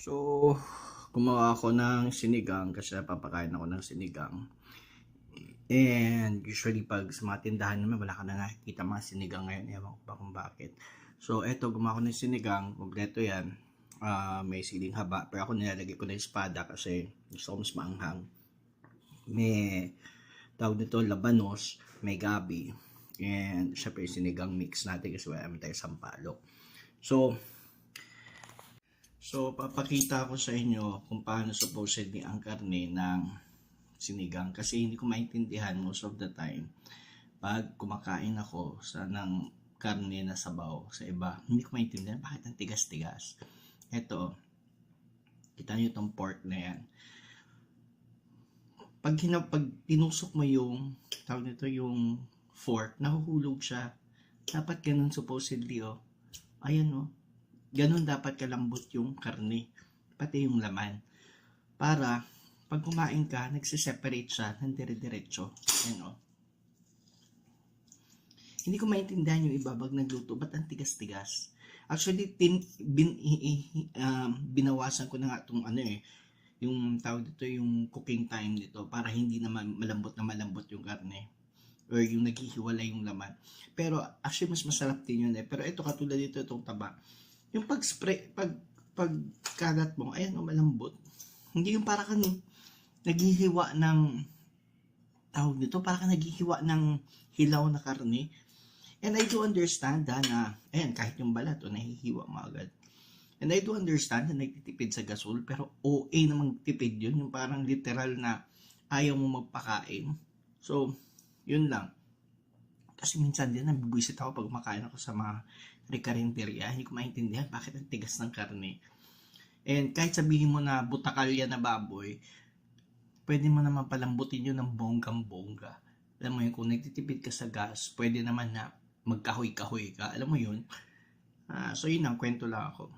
So, gumawa ako ng sinigang kasi napapakain ako ng sinigang. And usually pag sa mga tindahan naman wala ka na nakikita mga sinigang ngayon. Ewan ko ba kung bakit. So, eto gumawa ako ng sinigang. Kompleto yan. May siling haba. Pero ako nilalagay ko na yung espada kasi gusto ko mas maanghang. May tawag nito labanos. May gabi. And syempre yung sinigang mix natin kasi wala naman tayo sampalok. So, papakita ko sa inyo kung paano supposedly ang karne ng sinigang. Kasi hindi ko maintindihan most of the time pag kumakain ako ng karne na sabaw sa iba. Hindi ko maintindihan bakit ang tigas-tigas. Ito, kita nyo itong pork na yan. Pag tinusok mo yung, tawag nito yung fork, nahuhulog siya. Dapat ganun supposedly, oh. Ayan, oh. Ganun dapat kalambot yung karne, pati yung laman. Para, pag kumain ka, nagsiseparate siya ng dire-diretso. Yan o. Hindi ko maintindihan yung iba pag nagluto, ba't ang tigas-tigas? Actually, binawasan ko na nga itong yung tawag dito, yung cooking time dito, para hindi naman malambot yung karne. Or yung naghihiwalay yung laman. Pero, actually, mas masarap din yun eh. Pero ito, katulad dito, itong taba. Yung pag-spray, pagkagat mo, ayan, malambot. Hindi yung para kang naghihiwa ng, tawag nito, para kang naghihiwa ng hilaw na karne. And I do understand na, ayan, kahit yung balat, nahihiwa mo agad. And I do understand na nagtitipid sa gasol, pero OA namang tipid yun, yung parang literal na ayaw mo magpakain. So, yun lang. Kasi minsan din, nabibwisit ako pag makain ako sa mga rekarinderya. Hindi ko maintindihan bakit ang tigas ng karne. And kahit sabihin mo na butakalya na baboy, pwede mo naman palambutin yun ng bonggang-bongga. Alam mo yun, kung nagtitipid ka sa gas, pwede naman na magkahoy-kahoy ka. Alam mo yun? So yun ang kwento lang ako.